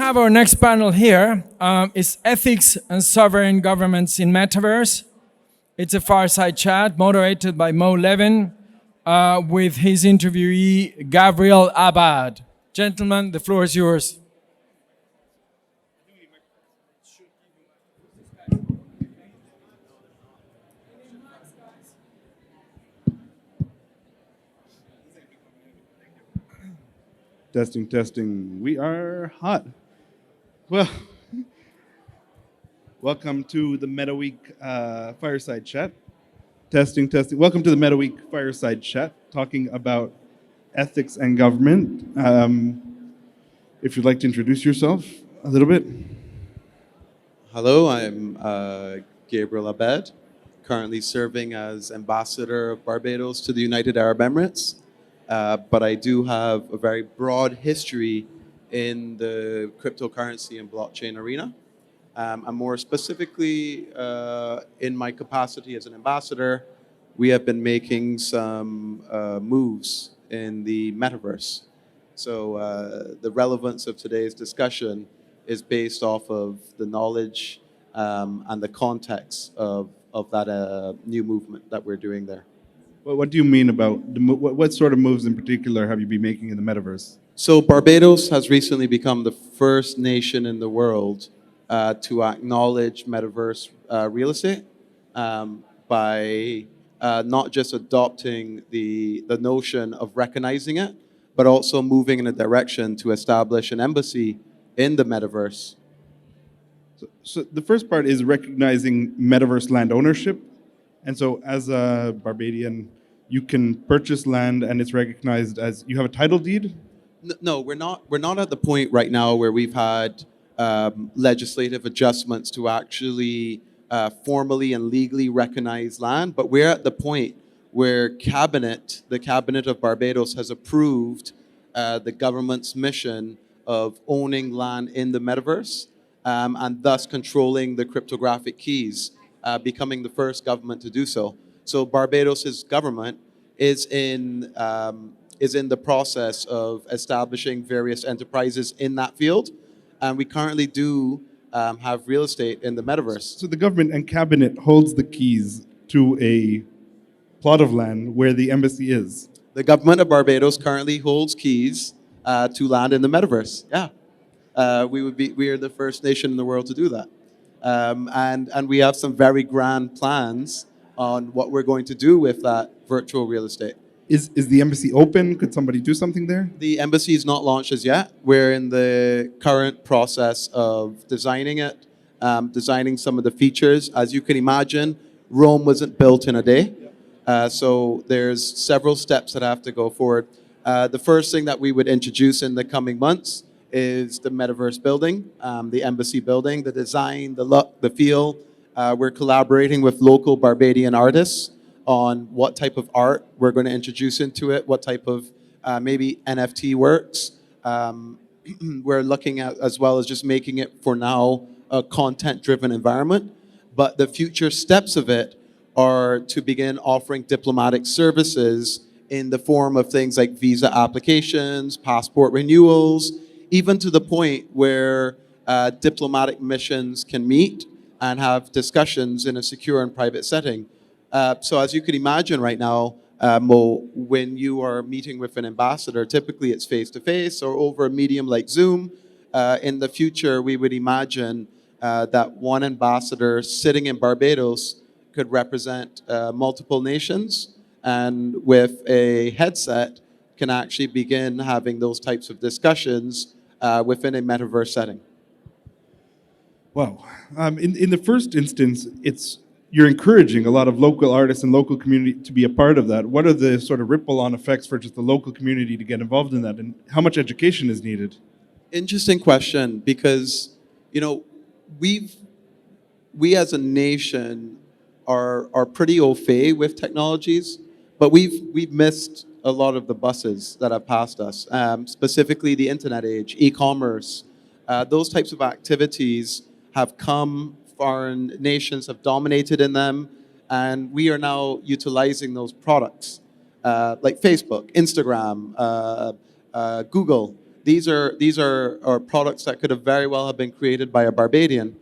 have our next panel here. It's Ethics and Sovereign Governments in Metaverse. It's a fireside chat moderated by Levin with his interviewee, Gabriel Abed. Gentlemen, the floor is yours. Testing, testing. We are hot. Well, welcome to the Meta Week Fireside Chat. Testing, testing. Welcome to the Meta Week Fireside Chat, talking about ethics and government. If you'd like to introduce yourself a little bit. Hello, I'm Gabriel Abed, currently serving as Ambassador of Barbados to the United Arab Emirates. But I do have a very broad history in the cryptocurrency and blockchain arena. And more specifically, in my capacity as an ambassador, we have been making some moves in the Metaverse. So the relevance of today's discussion is based off of the knowledge and the context of that new movement that we're doing there. Well, what do you mean about, what sort of moves in particular have you been making in the Metaverse? So Barbados has recently become the first nation in the world to acknowledge Metaverse real estate by not just adopting the notion of recognizing it, but also moving in a direction to establish an embassy in the Metaverse. So the first part is recognizing Metaverse land ownership. And so as a Barbadian, you can purchase land and it's recognized as, you have a title deed? No, we're not at the point right now where we've had legislative adjustments to actually formally and legally recognize land, but we're at the point where the Cabinet of Barbados has approved the government's mission of owning land in the Metaverse and thus controlling the cryptographic keys. Becoming the first government to do so. So Barbados' government is in the process of establishing various enterprises in that field, and we currently do have real estate in the Metaverse. So the government and cabinet holds the keys to a plot of land where the embassy is. The government of Barbados currently holds keys to land in the Metaverse. Yeah, we are the first nation in the world to do that. And we have some very grand plans on what we're going to do with that virtual real estate. Is the embassy open? Could somebody do something there? The embassy is not launched as yet. We're in the current process of designing it, designing some of the features. As you can imagine, Rome wasn't built in a day. So there's several steps that have to go forward. The first thing that we would introduce in the coming months is the Metaverse building, the embassy building, the design, the look, the feel. We're collaborating with local Barbadian artists on what type of art we're going to introduce into it, what type of maybe NFT works. We're looking at, as well as just making it for now, a content-driven environment. But the future steps of it are to begin offering diplomatic services in the form of things like visa applications, passport renewals, even to the point where diplomatic missions can meet and have discussions in a secure and private setting. So as you can imagine right now, Mo, when you are meeting with an ambassador, typically it's face-to-face or over a medium like Zoom. In the future, we would imagine that one ambassador sitting in Barbados could represent multiple nations, and with a headset can actually begin having those types of discussions within a Metaverse setting. Wow. In the first instance, you're encouraging a lot of local artists and local community to be a part of that. What are the sort of ripple-on effects for just the local community to get involved in that, and how much education is needed? Interesting question, because we as a nation are pretty au fait with technologies, but we've missed a lot of the buses that have passed us, specifically the internet age, e-commerce. Those types of activities have come, foreign nations have dominated in them, and we are now utilizing those products like Facebook, Instagram, Google. These are products that could have very well have been created by a Barbadian.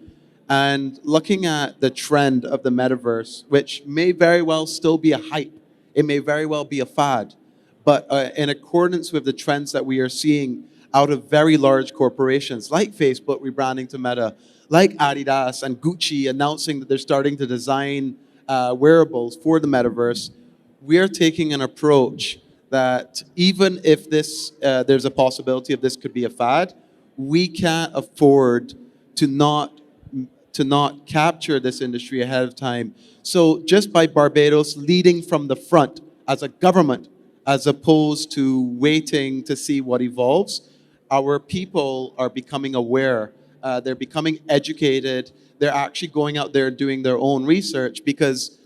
And looking at the trend of the metaverse, which may very well still be a hype, it may very well be a fad, but in accordance with the trends that we are seeing out of very large corporations like Facebook rebranding to Meta, like Adidas and Gucci announcing that they're starting to design wearables for the metaverse, we're taking an approach that even if there's a possibility of this could be a fad, we can't afford to not capture this industry ahead of time. So just by Barbados leading from the front as a government, as opposed to waiting to see what evolves, our people are becoming aware. They're becoming educated. They're actually going out there doing their own research, because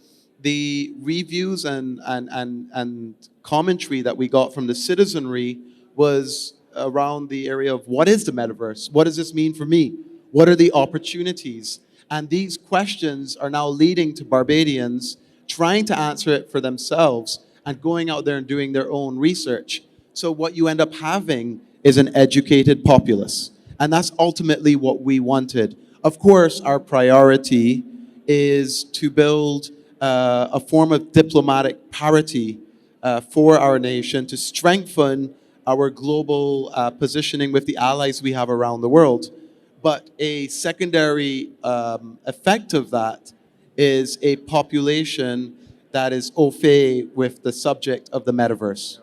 the reviews and commentary that we got from the citizenry was around the area of what is the metaverse? What does this mean for me? What are the opportunities? And these questions are now leading to Barbadians trying to answer it for themselves and going out there and doing their own research. So what you end up having is an educated populace. And that's ultimately what we wanted. Of course, our priority is to build a form of diplomatic parity for our nation to strengthen our global positioning with the allies we have around the world. But a secondary effect of that is a population that is au fait with the subject of the metaverse.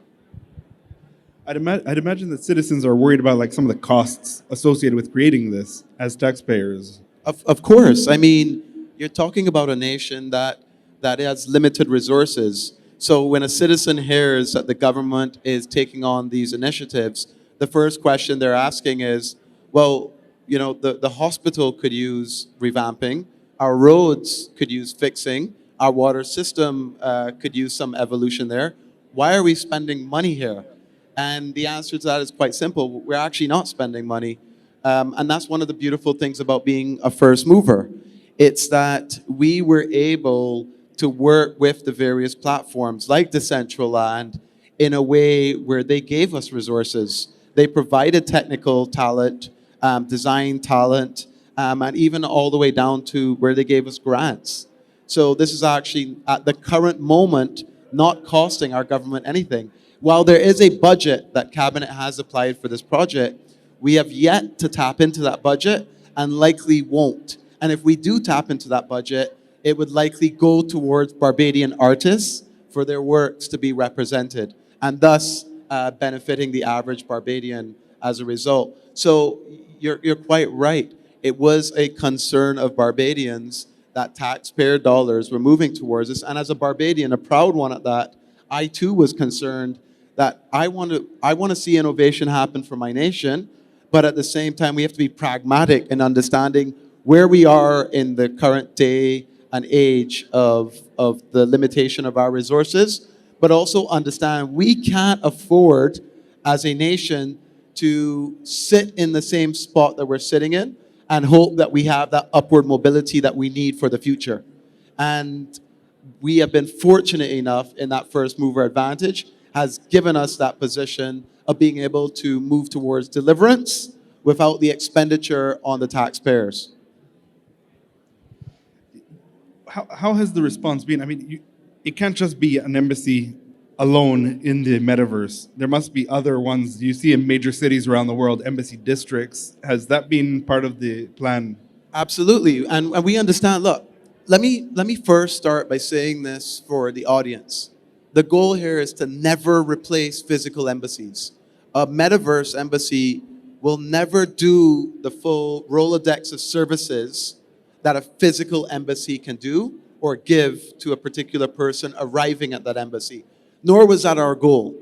I'd imagine that citizens are worried about like some of the costs associated with creating this as taxpayers. Of course. I mean, you're talking about a nation that has limited resources. So when a citizen hears that the government is taking on these initiatives, the first question they're asking is, well, you know, the hospital could use revamping, our roads could use fixing, our water system could use some evolution there. Why are we spending money here? And the answer to that is quite simple. We're actually not spending money. And that's one of the beautiful things about being a first mover. It's that we were able to work with the various platforms like Decentraland in a way where they gave us resources. They provided technical talent, design talent, and even all the way down to where they gave us grants. So this is actually, at the current moment, not costing our government anything. While there is a budget that Cabinet has applied for this project, we have yet to tap into that budget and likely won't. And if we do tap into that budget, it would likely go towards Barbadian artists for their works to be represented, and thus benefiting the average Barbadian as a result. So you're quite right. It was a concern of Barbadians that taxpayer dollars were moving towards us. And as a Barbadian, a proud one at that, I too was concerned that I want to see innovation happen for my nation, but at the same time, we have to be pragmatic in understanding where we are in the current day and age of the limitation of our resources, but also understand we can't afford as a nation to sit in the same spot that we're sitting in and hope that we have that upward mobility that we need for the future. And we have been fortunate enough in that first mover advantage has given us that position of being able to move towards deliverance without the expenditure on the taxpayers. How has the response been? I mean, it can't just be an embassy alone in the metaverse. There must be other ones. You see in major cities around the world, embassy districts. Has that been part of the plan? Absolutely. And we understand, look, let me first start by saying this for the audience. The goal here is to never replace physical embassies. A metaverse embassy will never do the full Rolodex of services that a physical embassy can do or give to a particular person arriving at that embassy. Nor was that our goal.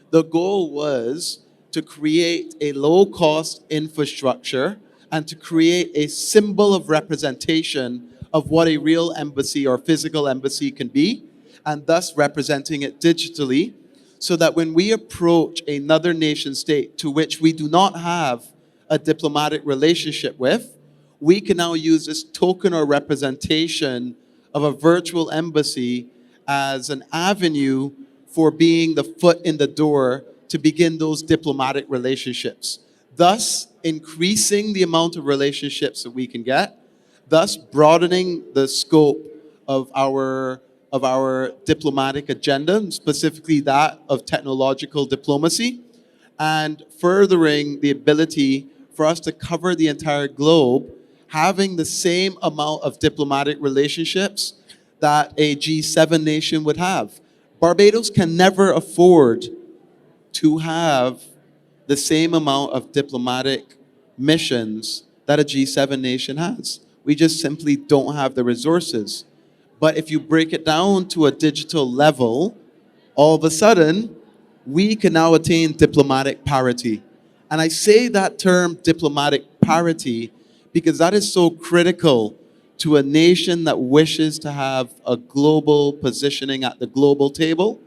The goal was to create a low-cost infrastructure and to create a symbol of representation of what a real embassy or physical embassy can be, and thus representing it digitally, so that when we approach another nation state to which we do not have a diplomatic relationship with, we can now use this token or representation of a virtual embassy as an avenue for being the foot in the door to begin those diplomatic relationships, thus increasing the amount of relationships that we can get, thus broadening the scope of our diplomatic agenda, and specifically that of technological diplomacy, and furthering the ability for us to cover the entire globe, having the same amount of diplomatic relationships that a G7 nation would have. Barbados can never afford to have the same amount of diplomatic missions that a G7 nation has. We just simply don't have the resources. But if you break it down to a digital level, all of a sudden, we can now attain diplomatic parity. And I say that term diplomatic parity because that is so critical to a nation that wishes to have a global positioning at the global table,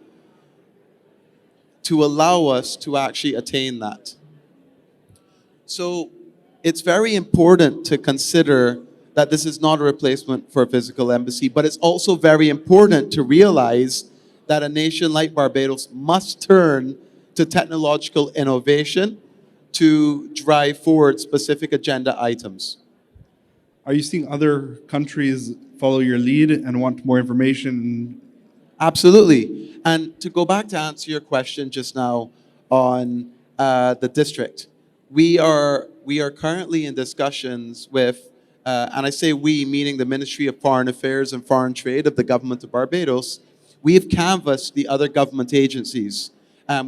to allow us to actually attain that. So it's very important to consider that this is not a replacement for a physical embassy, but it's also very important to realize that a nation like Barbados must turn to technological innovation to drive forward specific agenda items. Are you seeing other countries follow your lead and want more information? Absolutely. And to go back to answer your question just now on the district, we are currently in discussions with, and I say we, meaning the Ministry of Foreign Affairs and Foreign Trade of the Government of Barbados. We have canvassed the other government agencies,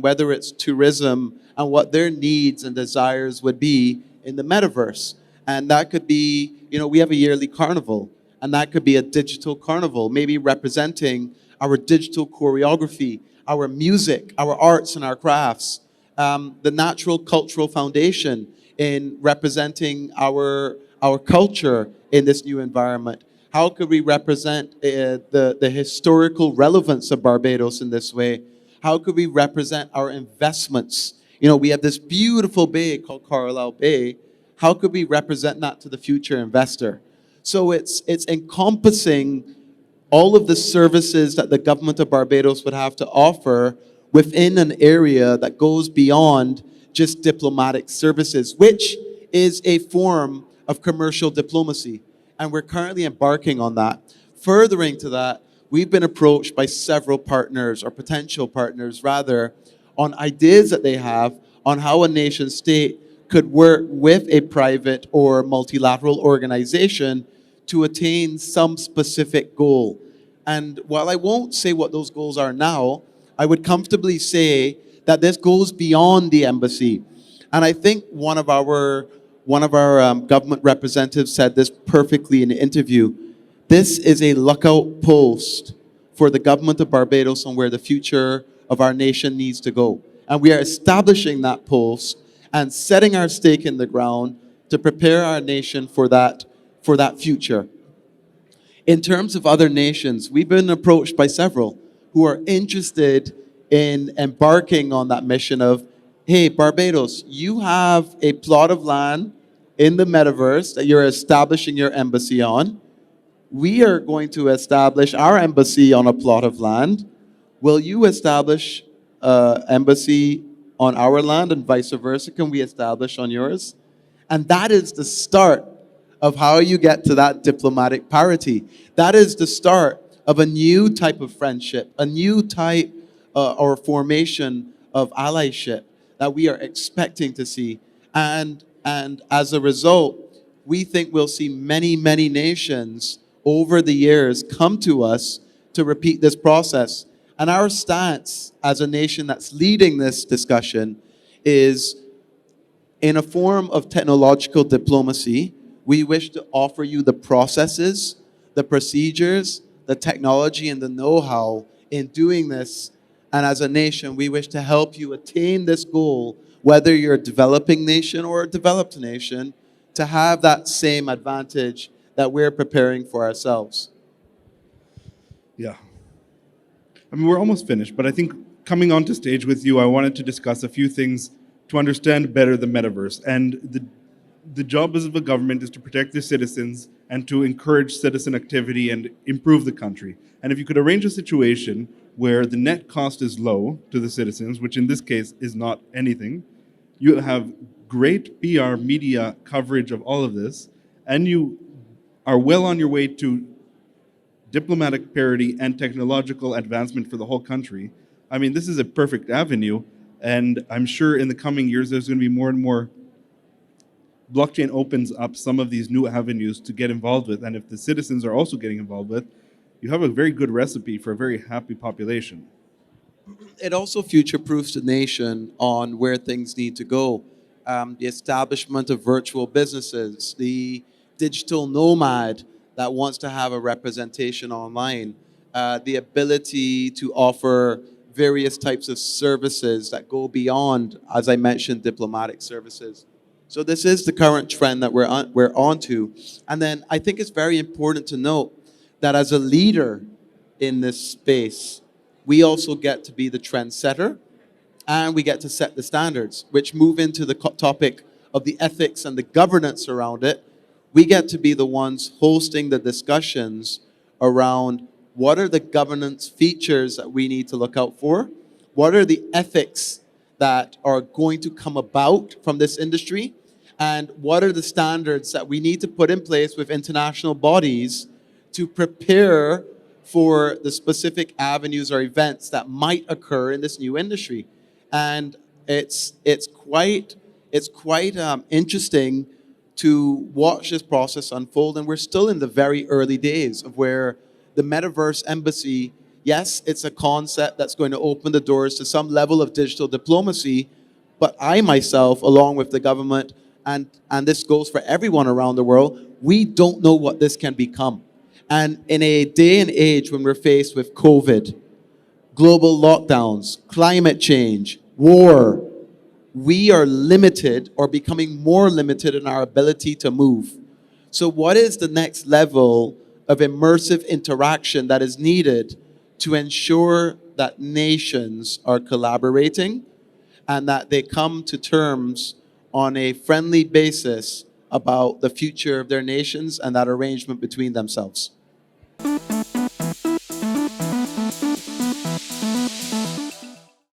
whether it's tourism and what their needs and desires would be in the metaverse. And that could be, we have a yearly carnival, and that could be a digital carnival, maybe representing our digital choreography, our music, our arts and our crafts, the Natural Cultural Foundation in representing our culture in this new environment. How could we represent the historical relevance of Barbados in this way? How could we represent our investments? We have this beautiful bay called Carlisle Bay. How could we represent that to the future investor? So it's encompassing all of the services that the government of Barbados would have to offer within an area that goes beyond just diplomatic services, which is a form of commercial diplomacy. And we're currently embarking on that. Furthering to that, we've been approached by several partners, or potential partners rather, on ideas that they have on how a nation state could work with a private or multilateral organization to attain some specific goal. And while I won't say what those goals are now, I would comfortably say that this goes beyond the embassy. And I think one of our government representatives said this perfectly in the interview. This is a lookout post for the government of Barbados on where the future of our nation needs to go. And we are establishing that post and setting our stake in the ground to prepare our nation for that future. In terms of other nations, we've been approached by several who are interested in embarking on that mission of, hey, Barbados, you have a plot of land in the metaverse that you're establishing your embassy on. We are going to establish our embassy on a plot of land. Will you establish an embassy on our land, and vice versa? Can we establish on yours? And that is the start of how you get to that diplomatic parity. That is the start of a new type of friendship, a new type or formation of allyship that we are expecting to see. And as a result, we think we'll see many, many nations over the years come to us to repeat this process. And our stance as a nation that's leading this discussion is, in a form of technological diplomacy, we wish to offer you the processes, the procedures, the technology, and the know-how in doing this. And as a nation, we wish to help you attain this goal, whether you're a developing nation or a developed nation, to have that same advantage that we're preparing for ourselves. Yeah. I mean, we're almost finished, but I think coming onto stage with you, I wanted to discuss a few things to understand better the metaverse. And the job of a government is to protect their citizens and to encourage citizen activity and improve the country. And if you could arrange a situation where the net cost is low to the citizens, which in this case is not anything. You have great PR media coverage of all of this, and you are well on your way to diplomatic parity and technological advancement for the whole country. I mean, this is a perfect avenue, and I'm sure in the coming years there's going to be more and more. Blockchain opens up some of these new avenues to get involved with, and if the citizens are also getting involved with, you have a very good recipe for a very happy population. It also future-proofs the nation on where things need to go. The establishment of virtual businesses, the digital nomad that wants to have a representation online, the ability to offer various types of services that go beyond, as I mentioned, diplomatic services. So this is the current trend that we're onto. And then I think it's very important to note that as a leader in this space, we also get to be the trendsetter, and we get to set the standards, which move into the topic of the ethics and the governance around it. We get to be the ones hosting the discussions around what are the governance features that we need to look out for, what are the ethics that are going to come about from this industry, and what are the standards that we need to put in place with international bodies to prepare for the specific avenues or events that might occur in this new industry. And it's quite interesting to watch this process unfold. And we're still in the very early days of where the Metaverse Embassy, yes, it's a concept that's going to open the doors to some level of digital diplomacy, but I myself, along with the government, and this goes for everyone around the world, we don't know what this can become. And in a day and age when we're faced with COVID, global lockdowns, climate change, war, we are limited or becoming more limited in our ability to move. So what is the next level of immersive interaction that is needed to ensure that nations are collaborating and that they come to terms on a friendly basis about the future of their nations and that arrangement between themselves?